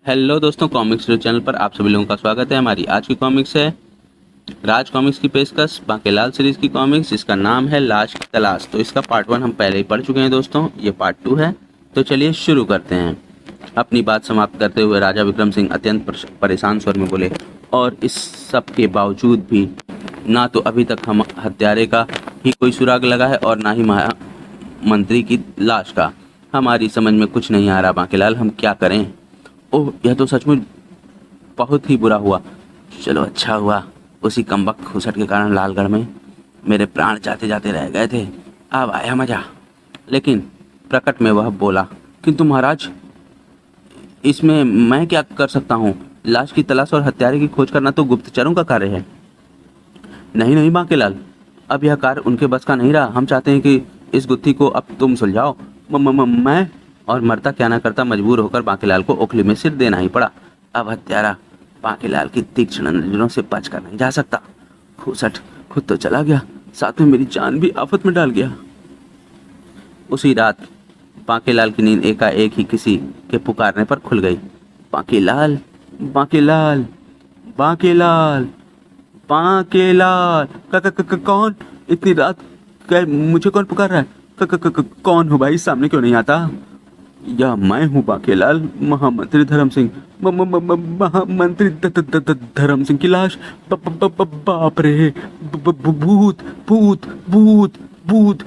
Hello दोस्तों, comics channel पर आप सभी लोगों का स्वागत है। हमारी आज की कॉमिक्स है राज कॉमिक्स की पेशकश बांकेलाल सीरीज की कॉमिक्स, जिसका नाम है लाश की तलाश। तो इसका पार्ट 1 हम पहले ही पढ़ चुके हैं दोस्तों, ये पार्ट 2 है। तो चलिए शुरू करते हैं। अपनी बात समाप्त करते हुए राजा विक्रम सिंह अत्यंत परेशान स्वर में बोले, और इस सब के बावजूद भी ना तो अभी तक हम हत्यारे का ही कोई सुराग लगा है और ना ही मंत्री की लाश का। हमारी समझ में कुछ नहीं आ रहा बांकेलाल, हम क्या करें। ओह, यह तो सचमुच बहुत ही बुरा हुआ। चलो अच्छा हुआ, उसी कमबख्त खुसट के कारण लालगढ़ में मेरे प्राण जाते जाते रह गए थे। अब आया मजा। लेकिन प्रकट में वह बोला, किंतु महाराज, इसमें मैं क्या कर सकता हूँ? लाश की तलाश और हत्यारे की खोज करना तो गुप्तचरों का कार्य है। नहीं नहीं बांकेलाल, अब यह कार्य उनके बस का नहीं रहा। हम चाहते हैं कि इस गुत्थी को अब तुम सुलझाओ। मैं और मरता क्या ना करता मजबूर होकर बांकेलाल को ओखली में सिर देना ही पड़ा। अब हत्यारा बांकेलाल की तीक्ष्ण नजरों से बचकर नहीं जा सकता। खूसट खुद तो चला गया, साथ में मेरी जान भी आफत में डाल गया। उसी रात बांकेलाल की नींद एकाएक ही किसी के पुकारने पर खुल गई। बांकेलाल, बांकेलाल, बांकेलाल, बांकेलाल। कौन? इतनी रात मुझे कौन पुकार रहा है? कौन हो भाई? सामने क्यों नहीं आता? या मैं हूँ बांकेलाल, महामंत्री धर्म सिंह। महामंत्री धर्म सिंह की लाश। बाप रे, भूत भूत भूत भूत भूत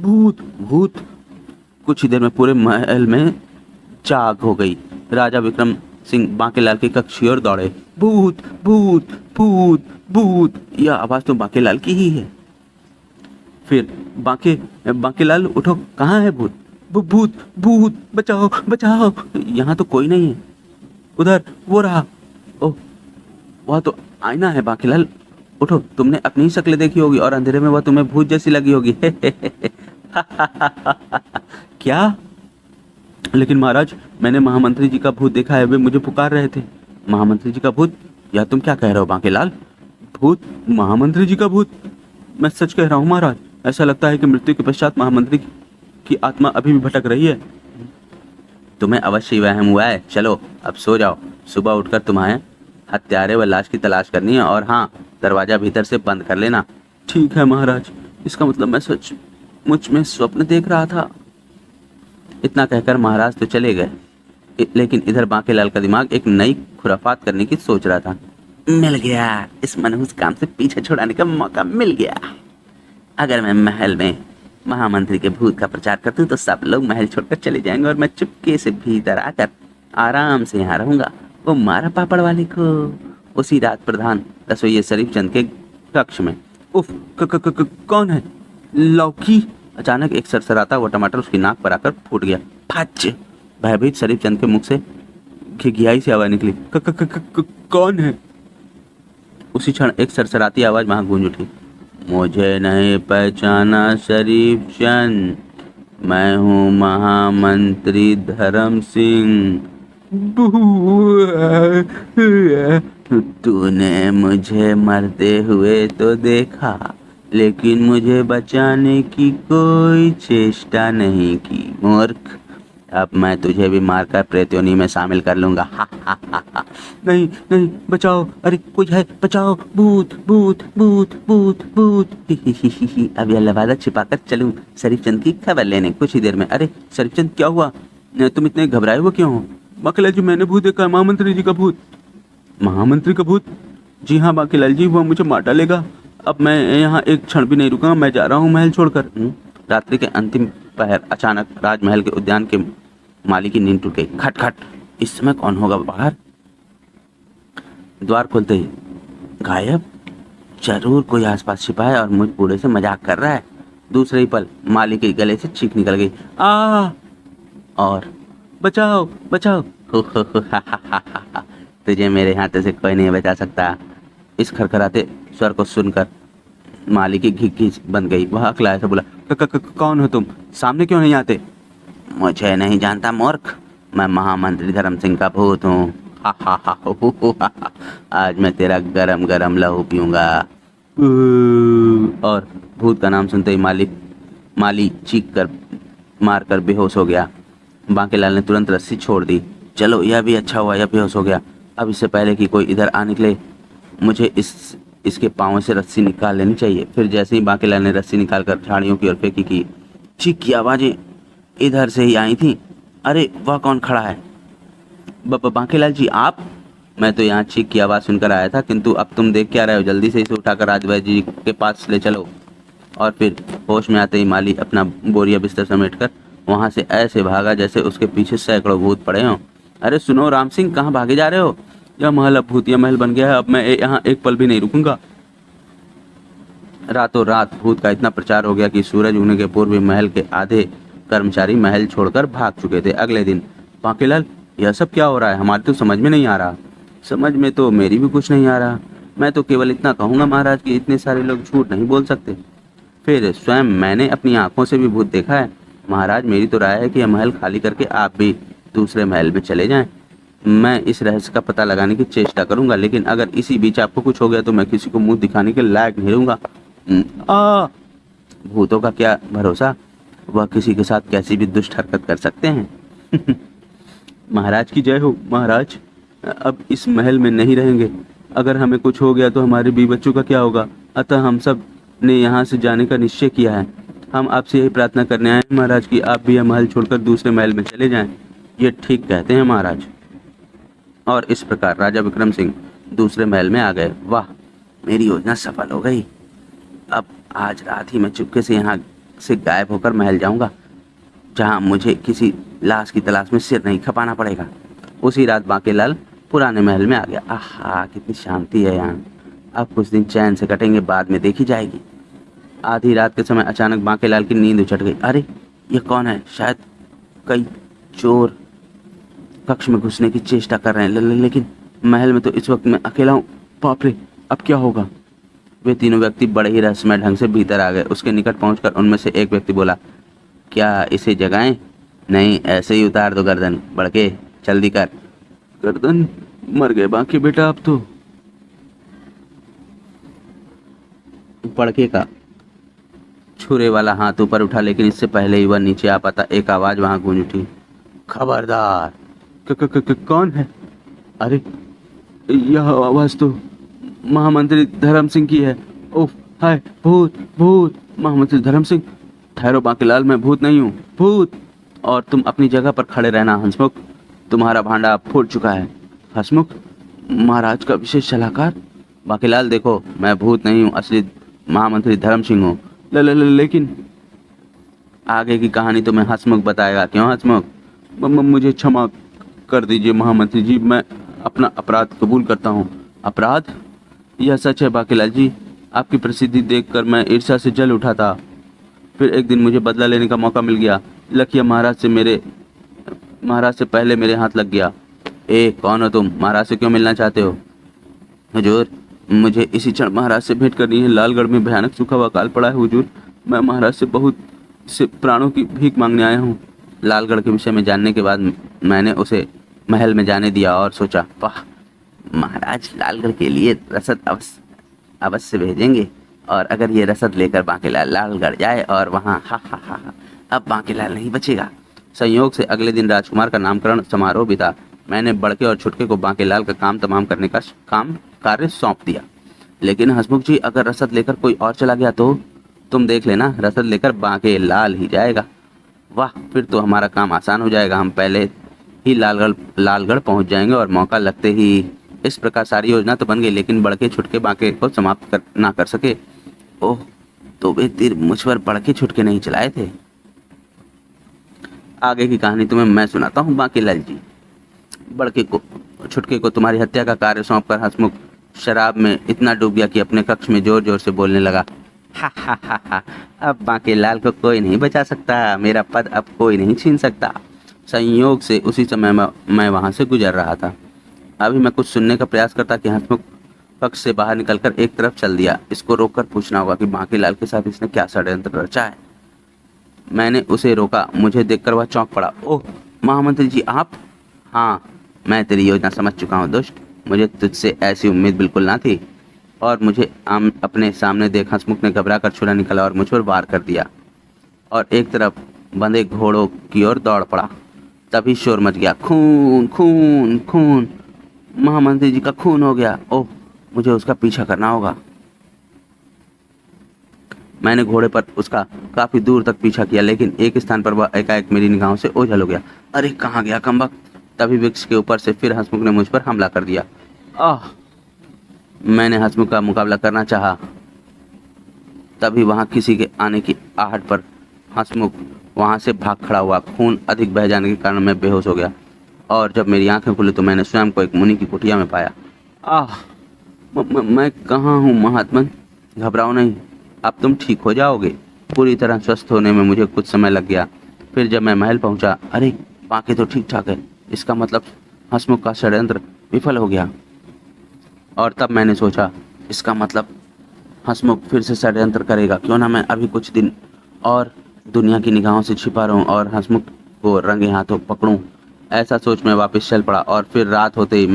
भूत भूत। कुछ ही देर में पूरे महल में जाग हो गई। राजा विक्रम सिंह बांकेलाल के कक्ष की ओर दौड़े। भूत भूत भूत भूत, यह आवाज तो बांकेलाल की ही है। फिर बांकेलाल उठो, कहाँ है भूत? भूत भूत, बचाओ बचाओ। यहाँ तो कोई नहीं है। उधर वो रहा। ओह, वह तो आईना है। बांकेलाल उठो, तुमने अपनी ही शक्ल देखी होगी और अंधेरे में वह तुम्हें भूत जैसी लगी होगी। क्या? लेकिन महाराज, मैंने महामंत्री जी का भूत देखा है, वे मुझे पुकार रहे थे। महामंत्री जी का भूत? या तुम क्या कह रहे हो बांकेलाल? भूत? महामंत्री जी का भूत? मैं सच कह रहा हूँ महाराज। ऐसा लगता है कि मृत्यु के पश्चात महामंत्री की आत्मा अभी भी भटक रही है। तुम्हें अवश्य वहम हुआ है। चलो अब सो जाओ, सुबह उठकर तुम्हें हत्यारे व लाश की तलाश करनी है। और हाँ, दरवाजा भीतर से बंद कर लेना। ठीक है महाराज। इसका मतलब मैं सच मुझ में स्वप्न देख रहा था। इतना कहकर महाराज तो चले गए, लेकिन इधर बांकेलाल का दिमाग एक नई खुराफात करने की सोच रहा था। मिल गया, इस मनहूस काम से पीछे छुड़ाने का मौका मिल गया। अगर मैं महल में महामंत्री के भूत का प्रचार करती हूँ तो सब लोग महल छोड़कर चले जाएंगे और मैं चुपके से भीतर आकर आराम से यहाँ रहूंगा। वो मारा पापड़ वाले को। उसी रात प्रधान रसोइये शरीफ चंद के कक्ष में। उफ, कौन है? लौकी। अचानक एक सरसराता हुआ टमाटर उसकी नाक पर आकर फूट गया। फच! भयभीत शरीफ चंद के मुख से घिघियाई सी आवाज निकली। कौन है? उसी क्षण एक सरसराती आवाज वहां गूंज उठी। मुझे नहीं पहचाना शरीफ चंद, मैं हूँ महामंत्री धर्म सिंह। तूने मुझे मरते हुए तो देखा, लेकिन मुझे बचाने की कोई चेष्टा नहीं की मूर्ख। अब मैं तुझे भी मारकर प्रेतयोनि में शामिल कर लूंगा। हा हा हा हा। नहीं नहीं, बचाओ, अरे कोई है, बचाओ। भूत भूत भूत भूत भूत। अब यह लवादा छिपाकर चलूं शरीफ चंद की खबर लेने कुछ ही देर में। अरे शरीफ चंद, क्या हुआ? तुम इतने घबराए हुए क्यों हो? बांकेलाल जी, मैंने भूत देखा, महामंत्री जी का भूत। महामंत्री का भूत? जी हाँ बांकेलाल जी, वह मुझे मार डालेगा। अब मैं यहाँ एक क्षण भी नहीं रुका, मैं जा रहा हूँ महल छोड़कर। रात्रि के अंतिम पहर अचानक राजमहल के उद्यान के माली की नींद टूट गई। खट खट। इस समय कौन होगा बाहर? द्वार खोलते ही गायब। जरूर कोई आसपास छिपा है और मुझ बूढ़े से मजाक कर रहा है। दूसरे ही पल माली के गले से चीख निकल गई, आ! और बचाओ बचाओ। तुझे मेरे हाथ से कोई नहीं बचा सकता। इस खरखराते स्वर को सुनकर माली की घिघी बन गई। वह अकलाया से बोला, कौन हो तुम? सामने क्यों नहीं आते? मुझे नहीं जानता मूर्ख, मैं महामंत्री धर्म सिंह का भूत हूँ। हा हा हा हा। आज मैं तेरा गरम गरम लहू पीऊंगा। और भूत का नाम सुनते ही माली चीख कर मारकर बेहोश हो गया। बांकेलाल ने तुरंत रस्सी छोड़ दी चलो यह भी अच्छा हुआ, यह बेहोश हो गया। अब इससे पहले कि कोई इधर आ निकले मुझे इसके पाँव से रस्सी निकाल लेनी चाहिए। फिर जैसे ही बांकेलाल ने रस्सी निकाल कर झाड़ियों की ओर फेंकी कि चीख की आवाज़ें इधर से ही आई थी। अरे वह कौन खड़ा है? बांकेलाल जी आप? मैं तो यहाँ चीख की आवाज़ सुनकर आया था, किंतु अब तुम देख क्या रहे हो? जल्दी से इसे उठाकर राजवैद्य जी के पास ले चलो। और फिर होश में आते ही माली अपना बोरिया बिस्तर समेटकर वहाँ से ऐसे भागा जैसे उसके पीछे सैकड़ों भूत पड़े हों। अरे सुनो राम सिंह, कहाँ भागे जा रहे हो? यह महल अब भूतिया महल बन गया है, अब मैं यहाँ एक पल भी नहीं रुकूंगा। रातों रात भूत का इतना प्रचार हो गया कि सूरज उगने के पूर्व महल के आधे कर्मचारी महल छोड़कर भाग चुके थे। अगले दिन, बांकेलाल यह सब क्या हो रहा है? हमारे तो समझ में नहीं आ रहा। समझ में तो मेरी भी कुछ नहीं आ रहा। मैं तो केवल इतना कहूँगा महाराज कि इतने सारे लोग झूठ नहीं बोल सकते। फिर स्वयं मैंने अपनी आंखों से भी भूत देखा है। महाराज मेरी तो राय है कि यह महल खाली करके आप भी दूसरे महल में चले जाएं। मैं इस रहस्य का पता लगाने की चेष्टा करूंगा, लेकिन अगर इसी बीच आपको कुछ हो गया तो मैं किसी को मुंह दिखाने के लायक नहीं रहूंगा। आ भूतों का क्या भरोसा, वह किसी के साथ कैसी भी दुष्ट हरकत कर सकते हैं। महाराज की जय हो। महाराज अब इस महल में नहीं रहेंगे। अगर हमें कुछ हो गया तो हमारे बीवी बच्चों का क्या होगा? अतः हम सब ने यहाँ से जाने का निश्चय किया है। हम आपसे यही प्रार्थना करने आए हैं महाराज कि आप भी यह महल छोड़कर दूसरे महल में चले जाएं। ये ठीक कहते हैं महाराज। और इस प्रकार राजा विक्रम सिंह दूसरे महल में आ गए। वाह, मेरी योजना सफल हो गई। अब आज रात ही मैं चुपके से यहाँ से गायब होकर महल जाऊंगा, जहाँ मुझे किसी लाश की तलाश में सिर नहीं खपाना पड़ेगा। उसी रात बांकेलाल पुराने महल में आ गया। आहा, कितनी शांति है यहाँ। अब कुछ दिन चैन से कटेंगे, बाद में देखी जाएगी। आधी रात के समय अचानक बांकेलाल की नींद उचट गई। अरे ये कौन है? शायद कई चोर कक्ष में घुसने की चेष्टा कर रहे हैं, लेकिन महल में तो इस वक्त मैं अकेला हूँ। बाप रे, अब क्या होगा? वे तीनों व्यक्ति बड़े ही रहस्यमय ढंग से भीतर आ गए। उसके निकट पहुंचकर उनमें से एक व्यक्ति बोला, क्या इसे जगाएं? नहीं, ऐसे ही उतार दो गर्दन। बड़के जल्दी कर। गर्दन? मर गए बाकी बेटा अब तो। बड़के का छुरे वाला हाथ ऊपर उठा, लेकिन इससे पहले ही वह नीचे आ पाता एक आवाज वहां गूंज उठी, खबरदार। कौन है? अरे यह आवाज तो महामंत्री धर्म सिंह की है। उफ, हाय, भूत भूत। महामंत्री धर्म सिंह? ठहरो बांकेलाल, मैं भूत नहीं हूँ। भूत? और तुम अपनी जगह पर खड़े रहना हंसमुख, तुम्हारा भांडा फूट चुका है। हंसमुख महाराज का विशेष सलाहकार? बांकेलाल देखो, मैं भूत नहीं हूँ, असली महामंत्री धर्म सिंह हूँ। लेकिन आगे की कहानी तो मैं हंसमुख बताएगा। क्यों हंसमुख? मुझे क्षमा कर दीजिए महामंत्री जी, मैं अपना अपराध कबूल करता हूँ। अपराध? यह सच है बांकेलाल जी, आपकी प्रसिद्धि देखकर मैं ईर्ष्या से जल उठा था। फिर एक दिन मुझे बदला लेने का मौका मिल गया। लखिया महाराज से पहले मेरे हाथ लग गया। कौन हो तुम? महाराज से क्यों मिलना चाहते हो? हुजूर, मुझे इसी क्षण महाराज से भेंट करनी है। लालगढ़ में भयानक सूखा हुआ अकाल पड़ा है हुजूर। मैं महाराज से बहुत से प्राणों की भीख मांगने आया हूँ। लालगढ़ के विषय में जानने के बाद मैंने उसे महल में जाने दिया और सोचा, वाह, महाराज लालगढ़ के लिए रसद अवश्य भेजेंगे। और अगर ये रसद लेकर बांकेलाल लालगढ़ जाए और वहाँ हा, अब बांकेलाल नहीं बचेगा। संयोग से अगले दिन राजकुमार का नामकरण समारोह भी था। मैंने बड़के और छुटके को बांकेलाल का काम तमाम करने का कार्य सौंप दिया। लेकिन हंसमुख जी, अगर रसद लेकर कोई और चला गया तो? तुम देख लेना, रसद लेकर बांकेलाल ही जाएगा। वाह, फिर तो हमारा काम आसान हो जाएगा। हम पहले ही लालगढ़ पहुंच जाएंगे और मौका लगते ही। इस प्रकार सारी योजना तो बन गई, लेकिन बड़के छुटके बांके को समाप्त ना कर सके। ओह, तो वे तीर मुझ पर बड़के छुटके नहीं चलाए थे। आगे की कहानी तुम्हें मैं सुनाता हूँ बांकेलाल जी। बड़के को छुटके को तुम्हारी हत्या का कार्य सौंपकर हंसमुख शराब में इतना डूब गया कि अपने कक्ष में जोर जोर से बोलने लगा, हा, अब बांकेलाल को कोई नहीं बचा सकता। मेरा पद अब कोई नहीं छीन सकता। संयोग से उसी समय मैं वहां से गुजर रहा था। अभी मैं कुछ सुनने का प्रयास करता कि हंसमुख कक्ष से बाहर निकलकर एक तरफ चल दिया। इसको रोककर पूछना होगा कि बांकेलाल के साथ इसने क्या षड्यंत्र रचा है। मैंने उसे रोका। मुझे देखकर वह चौंक पड़ा। ओह महामंत्री जी, आप? हाँ, मैं तेरी योजना समझ चुका हूँ दुष्ट। मुझे तुझसे ऐसी उम्मीद बिल्कुल ना थी। और मुझे अपने सामने देख हंसमुख ने घबरा कर छुरा निकाला और मुझ पर वार कर दिया और एक तरफ बंधे घोड़ों की ओर दौड़ पड़ा। तभी शोर मच गया, खून खून खून, महामंत्री जी का खून हो गया। ओह, मुझे उसका पीछा करना होगा। मैंने घोड़े पर उसका काफी दूर तक पीछा किया, लेकिन एक स्थान पर वह एकाएक मेरी निगाहों से ओझल हो गया। अरे कहाँ गया कमबख्त। तभी वृक्ष के ऊपर से फिर हंसमुख ने मुझ पर हमला कर दिया। आह, मैंने हंसमुख का मुकाबला करना चाहा, तभी वहां किसी के आने की आहट पर हंसमुख वहां से भाग खड़ा हुआ। खून अधिक बह जाने के कारण मैं बेहोश हो गया, और जब मेरी आंखें खुली तो मैंने स्वयं को एक मुनि की कुटिया में पाया। आह, मैं कहाँ हूँ महात्मन? घबराओ नहीं, अब तुम ठीक हो जाओगे। पूरी तरह स्वस्थ होने में मुझे कुछ समय लग गया। फिर जब मैं महल पहुंचा, अरे बाकी तो ठीक ठाक है, इसका मतलब हंसमुख का षड्यंत्र विफल हो गया। और तब मैंने सोचा, इसका मतलब हंसमुख फिर से षड्यंत्र करेगा। क्यों ना मैं अभी कुछ दिन और दुनिया की निगाहों से छिपा रहूं और हंसमुख को रंगे हाथों पकड़ूं। ऐसा सोच मैं वापस चल पड़ा, और फिर रात होते ही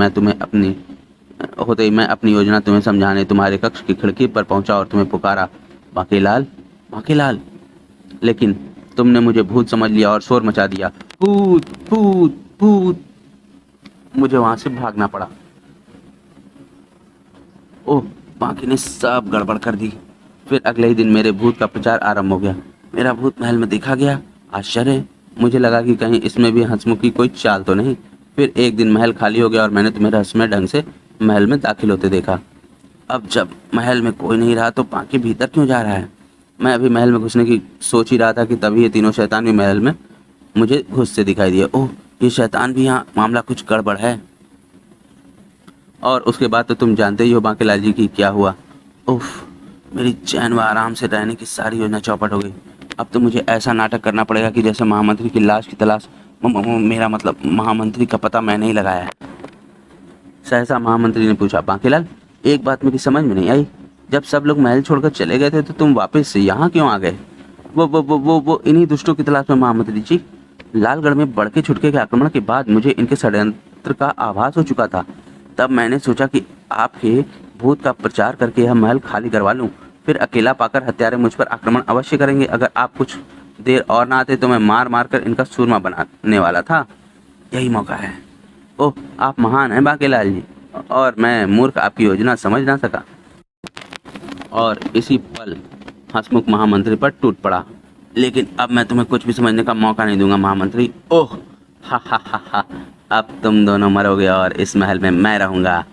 मैं अपनी योजना तुम्हें समझाने तुम्हारे कक्ष की खिड़की पर पहुंचा और तुम्हें पुकारा, बांकेलाल, बांकेलाल। लेकिन तुमने मुझे भूत समझ लिया और शोर मचा दिया, भूत भूत भूत। मुझे वहां से भागना पड़ा। ओह, बाकी ने सब गड़बड़ कर दी। फिर अगले ही दिन मेरे भूत का प्रचार आरंभ हो गया। मेरा भूत महल में देखा गया। आश्चर्य, मुझे लगा कि कहीं इसमें भी हंसमुख की कोई चाल तो नहीं। फिर एक दिन महल खाली हो गया और मैंने तुम्हें रहस्यमय ढंग से महल में दाखिल होते देखा। अब जब महल में कोई नहीं रहा तो बाकी भीतर क्यों जा रहा है? मैं अभी महल में घुसने की सोच ही रहा था कि तभी ये तीनों शैतान भी महल में मुझे घुसते दिखाई दिए। ओह, ये शैतान भी यहाँ, मामला कुछ गड़बड़ है। और उसके बाद तो तुम जानते ही हो बांकेलाल जी की क्या हुआ। उफ, मेरी चैन व आराम से रहने की सारी योजना चौपट हो गई। अब तो मुझे ऐसा नाटक करना पड़ेगा कि जैसे महामंत्री की लाश की तलाश, मेरा मतलब महामंत्री का पता मैंने ही लगाया है। सहसा महामंत्री ने पूछा, बांकेलाल, एक बात मेरी समझ में नहीं आई। जब सब लोग महल छोड़कर चले गए थे तो तुम वापस से यहाँ क्यों आ गए? वो इन्हीं दुष्टों की तलाश में महामंत्री जी। लालगढ़ में बड़के छुटके के आक्रमण के बाद मुझे इनके षड्यंत्र का आभास हो चुका था। तब मैंने सोचा कि आपके भूत का प्रचार करके यह महल खाली करवा लूं। फिर अकेला पाकर हत्यारे मुझ पर आक्रमण अवश्य करेंगे। अगर आप कुछ देर और ना आते तो मैं मार मार कर इनका सूरमा बनाने वाला था। यही मौका है। ओह, आप महान हैं बांकेलाल जी, और मैं मूर्ख आपकी योजना समझ ना सका। और इसी पल हंसमुख महामंत्री पर टूट पड़ा। लेकिन अब मैं तुम्हें कुछ भी समझने का मौका नहीं दूंगा महामंत्री। ओह, हा हा हा हा, अब तुम दोनों मरोगे और इस महल में मैं रहूंगा।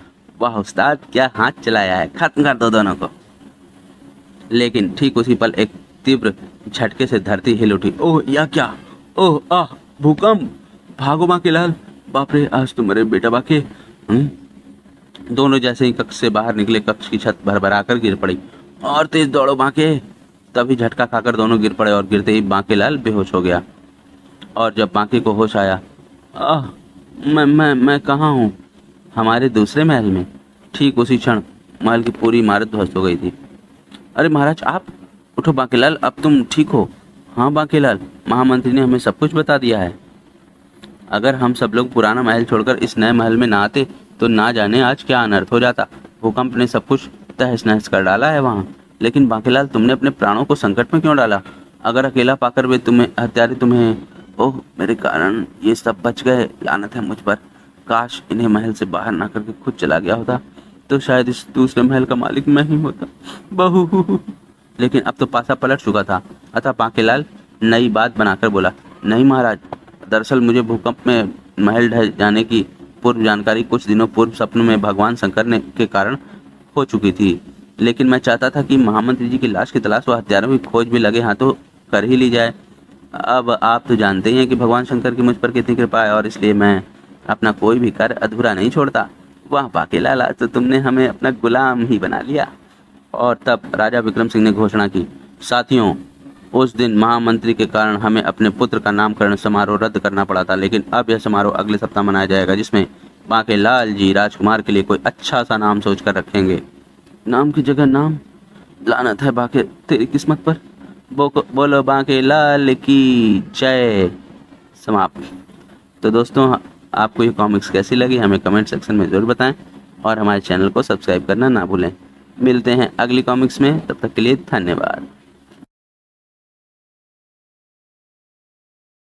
वाह उस्ताद, क्या हाथ चलाया है, खत्म कर दो दोनों को। लेकिन ठीक उसी पल एक तीव्र झटके से धरती हिल उठी। ओह, या क्या? ओह, आह, भूकंप! भागो बांकेलाल, बाप रे, आज तो मरे बेटा बाके। दोनों जैसे ही कक्ष से बाहर निकले, कक्ष की छत भरभरा कर गिर पड़ी। और तेज दौड़ो बांके। तभी झटका खाकर दोनों गिर पड़े और गिरते ही बांकेलाल बेहोश हो गया। और जब बांके को होश आया, आह, मैं कहाँ हूँ? हमारे दूसरे महल में। ठीक उसी क्षण महल की पूरी इमारत ध्वस्त हो गई थी। अरे महाराज, आप उठो बांकेलाल, अब तुम ठीक हो? हाँ बांकेलाल, महामंत्री ने हमें सब कुछ बता दिया है। अगर हम सब लोग पुराना महल छोड़कर इस नए महल में ना आते तो ना जाने आज क्या अनर्थ हो जाता। भूकंप ने सब कुछ तहस नहस कर डाला है वहाँ। लेकिन बांकेलाल, तुमने अपने प्राणों को संकट में क्यों डाला? अगर अकेला पाकर वे हत्यारे तुम्हें, ओह, मेरे कारण ये सब बच गए। लानत है मुझ पर। काश इन्हें महल से बाहर ना करके खुद चला गया होता तो शायद इस दूसरे महल का मालिक मैं ही होता। बहू। लेकिन अब तो पासा पलट चुका था। अतः बांकेलाल नई बात बनाकर बोला, नहीं महाराज, दरअसल मुझे भूकंप में महल ढह जाने की पूर्व जानकारी कुछ दिनों पूर्व सपनों में भगवान शंकर ने के कारण हो चुकी थी। लेकिन मैं चाहता था कि महामंत्री जी की लाश की तलाश व हत्यारों की खोज भी लगे हाथों कर ही ली जाए। अब आप तो जानते ही हैं कि भगवान शंकर की मुझ पर कितनी कृपा है, और इसलिए मैं अपना कोई भी कार्य अधूरा नहीं छोड़ता। वाह बांकेलाल, आज तो तुमने हमें अपना गुलाम ही बना लिया। और तब राजा विक्रम सिंह ने घोषणा की, साथियों, उस दिन महामंत्री के कारण हमें अपने पुत्र का नामकरण समारोह रद्द करना पड़ा था, लेकिन अब यह समारोह अगले सप्ताह मनाया जाएगा, जिसमें बांकेलाल जी राजकुमार के लिए कोई अच्छा सा नाम सोचकर रखेंगे। नाम की जगह नाम? लानत है बांके तेरी किस्मत पर। बोलो बांकेलाल की जय। समाप्त। तो दोस्तों, आपको ये कॉमिक्स कैसी लगी हमें कमेंट सेक्शन में ज़रूर बताएं, और हमारे चैनल को सब्सक्राइब करना ना भूलें। मिलते हैं अगली कॉमिक्स में, तब तक के लिए धन्यवाद।